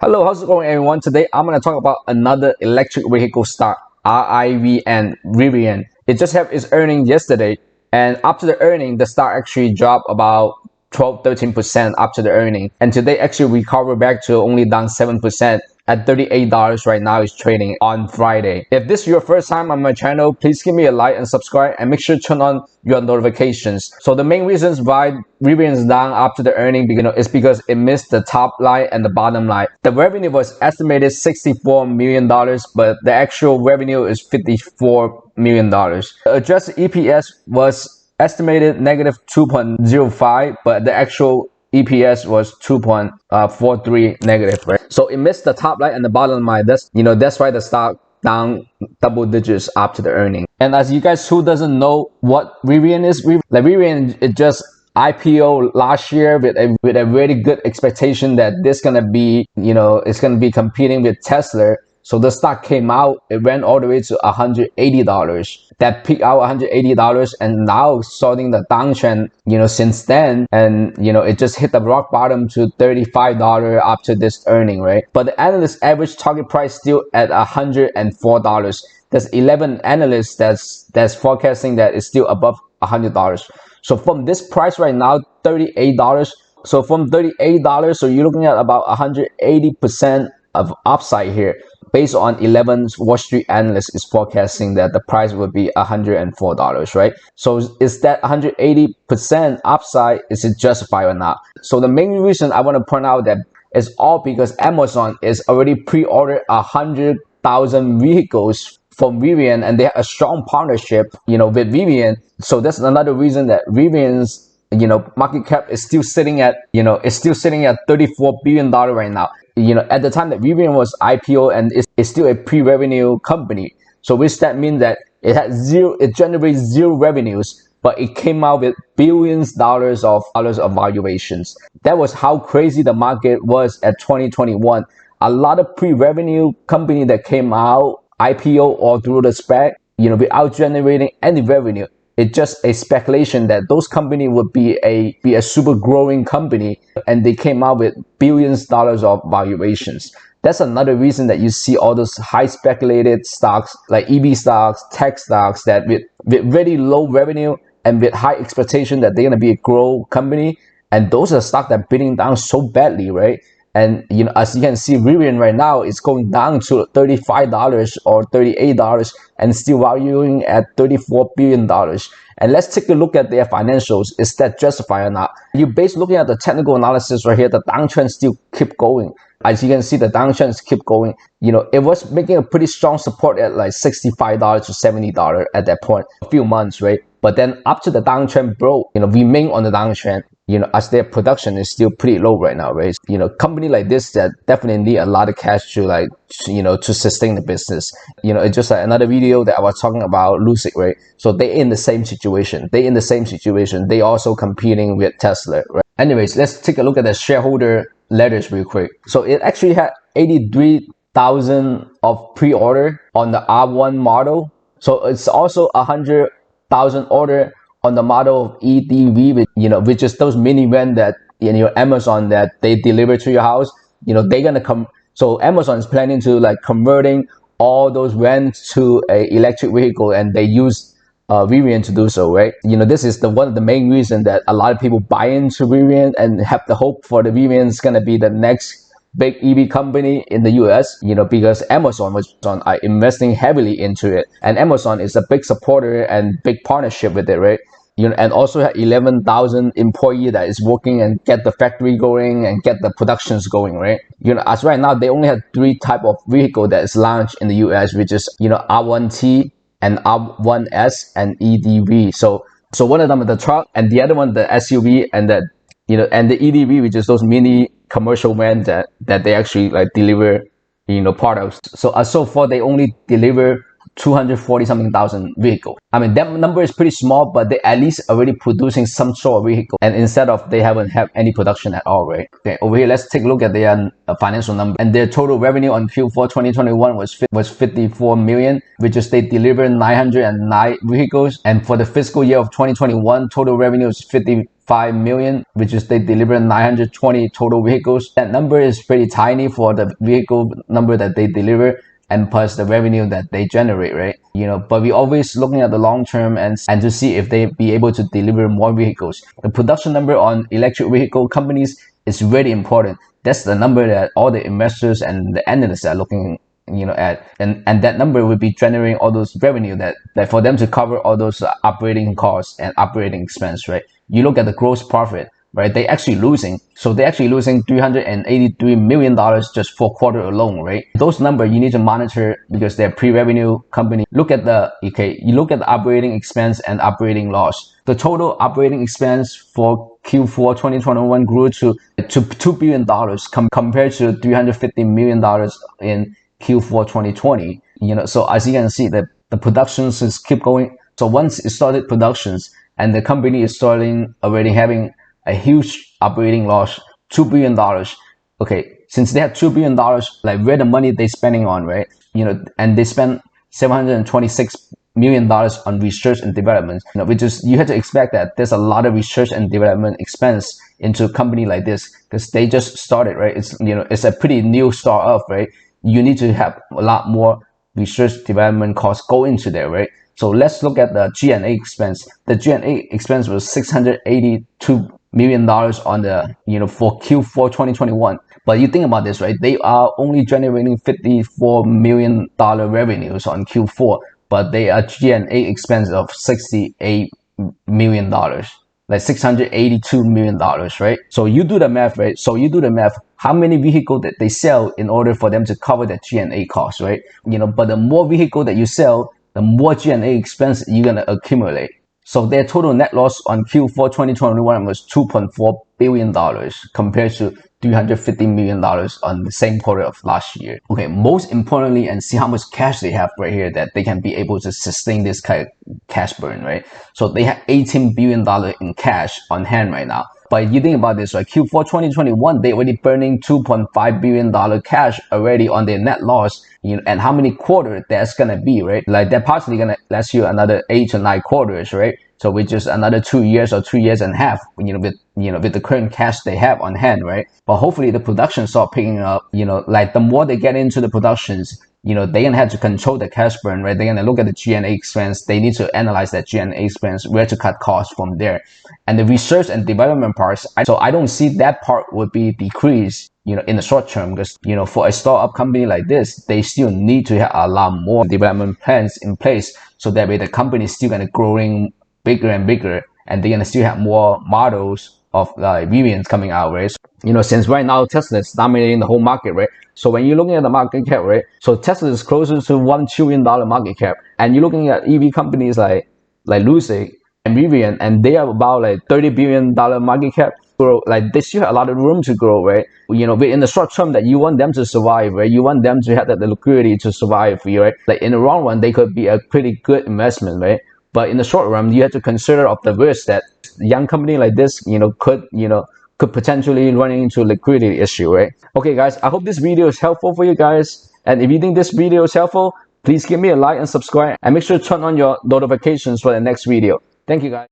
Hello, how's it going, everyone? Today I'm going to talk about another electric vehicle stock, Rivn, Rivian. It just had its earnings yesterday, and after the earning, the stock actually dropped about 12-13% after the earning. And today actually recovered back to only down 7% at $38 right now. Is trading on Friday. If this is your first time on my channel, please give me a like and subscribe, and make sure to turn on your notifications. So the main reasons why Rivian is down after the earning, is because it missed the top line and the bottom line. The revenue was estimated $64 million, but the actual revenue is $54 million. The adjusted EPS was estimated negative 2.05, but the actual EPS was 2.43 negative, right? So it missed the top line and the bottom line. That's why the stock down double digits after the earning. And as you guys who doesn't know what Rivian is, Rivian it just IPO last year with a really good expectation that this gonna be, it's gonna be competing with Tesla. So the stock came out, it went all the way to $180. That peaked out $180, and now starting the downtrend, since then, and it just hit the rock bottom to $35 after this earning, right? But the analyst average target price still at $104. There's 11 analysts that's forecasting that it's still above $100. So from this price right now, $38. So from $38, so you're looking at about 180% of upside here. Based on 11 Wall Street analysts is forecasting that the price will be $104, right? So is that 180% upside, is it justified or not? So the main reason I want to point out that is all because Amazon is already pre-ordered 100,000 vehicles from Rivian, and they have a strong partnership, with Rivian. So that's another reason that Rivian's, market cap is still sitting at, $34 billion right now. At the time that Rivian was IPO, and it's still a pre-revenue company. So which that means that it generates zero revenues, but it came out with billions of valuations. That was how crazy the market was at 2021. A lot of pre-revenue company that came out IPO or through the SPAC, without generating any revenue. It's just a speculation that those companies would be a super growing company, and they came out with billions of valuations. That's another reason that you see all those high speculated stocks like EV stocks, tech stocks that with very low revenue and with high expectation that they're gonna be a grow company, and those are stocks that are bidding down so badly, right? And as you can see, Rivian right now is going down to $35 or $38 and still valuing at $34 billion. And let's take a look at their financials. Is that justified or not? You based looking at the technical analysis right here, the downtrend still keep going. As you can see, the downtrends keep going. It was making a pretty strong support at like $65 to $70 at that point, a few months, right? But then after the downtrend broke, remain on the downtrend, as their production is still pretty low right now, right? Company like this that definitely need a lot of cash to to sustain the business. It's just like another video that I was talking about LUCID, right? So they in the same situation. They also competing with Tesla, right? Anyways, let's take a look at the shareholder letters real quick. So it actually had 83,000 of pre-order on the R1 model. So it's also 100,000 order on the model of EDV, which is those minivan that Amazon that they deliver to your house. They're gonna come. So Amazon is planning to converting all those vans to a electric vehicle, and they use Rivian to do so, right? This is one of the main reasons that a lot of people buy into Rivian and have the hope for the Rivian is gonna be the next big EV company in the US, because Amazon was investing heavily into it, and Amazon is a big supporter and big partnership with it, right? And also have 11,000 employees that is working and get the factory going and get the productions going, right? As right now, they only have 3 type of vehicle that is launched in the US, which is, R1T and R1S and EDV. So one of them is the truck, and the other one, the SUV, and the, and the EDV, which is those mini commercial vans that they actually deliver, products. So far they only deliver 240 something thousand vehicles. I mean, that number is pretty small, but they at least already producing some sort of vehicle, and instead of they haven't have any production at all, right? Okay, over here, let's take a look at their financial number. And their total revenue on Q4 2021 was 54 million, which is they delivered 909 vehicles. And for the fiscal year of 2021, total revenue is 55 million, which is they delivered 920 total vehicles. That number is pretty tiny for the vehicle number that they deliver, and plus the revenue that they generate, right? But we always looking at the long term and to see if they be able to deliver more vehicles. The production number on electric vehicle companies is really important. That's the number that all the investors and the analysts are looking at, and that number would be generating all those revenue that for them to cover all those operating costs and operating expense, right? You look at the gross profit, right? They actually losing. So they're actually losing $383 million just for quarter alone, right? Those numbers you need to monitor because they're pre-revenue company. Look at you look at the operating expense and operating loss. The total operating expense for Q4 2021 grew to $2 billion compared to $350 million in Q4 2020. So as you can see, the productions is keep going. So once it started productions and the company is starting already having a huge operating loss, $2 billion. Okay, since they have $2 billion, like where the money they spending on, right? And they spend $726 million on research and development, which is, you have to expect that there's a lot of research and development expense into a company like this because they just started, right? It's a pretty new startup, right? You need to have a lot more research development costs go into there, right? So let's look at the G&A expense. The G&A expense was $682 million on the, for Q4 2021. But you think about this, right? They are only generating $54 million revenues on Q4, but they are G&A expense of $68 million. Like $682 million, right? So you do the math, right? So you do the math. How many vehicles that they sell in order for them to cover the G&A costs, right? But the more vehicle that you sell, the more G&A expense you're going to accumulate. So their total net loss on Q4 2021 was $2.4 billion compared to $350 million on the same quarter of last year. Okay, most importantly, and see how much cash they have right here that they can be able to sustain this kind of cash burn, right? So they have $18 billion in cash on hand right now. But you think about this, right? Q4 2021, they already burning $2.5 billion cash already on their net loss, and how many quarters that's gonna be, right? Like they're possibly gonna last you another 8 to 9 quarters, right? So which is another 2 years or 2 years and a half, with the current cash they have on hand, right? But hopefully the production start picking up, like the more they get into the productions, they're gonna have to control the cash burn, right? They're gonna look at the G&A expense. They need to analyze that G&A expense, where to cut costs from there. And the research and development parts, so I don't see that part would be decreased, in the short term, because, for a startup company like this, they still need to have a lot more development plans in place. So that way the company is still gonna growing bigger and bigger, and they're gonna still have more models of Rivians coming out, right? So, since right now Tesla is dominating the whole market, right? So when you're looking at the market cap, right? So Tesla is closer to $1 trillion market cap, and you're looking at EV companies like LUCID and Rivian, and they have about like $30 billion market cap. Grow, like they still have a lot of room to grow, right? But in the short term, that you want them to survive, right? You want them to have the liquidity to survive, right? Like in the long run, they could be a pretty good investment, right? But in the short run, you have to consider of the risk that young company like this, could potentially run into a liquidity issue, right? Okay, guys, I hope this video is helpful for you guys. And if you think this video is helpful, please give me a like and subscribe, and make sure to turn on your notifications for the next video. Thank you, guys.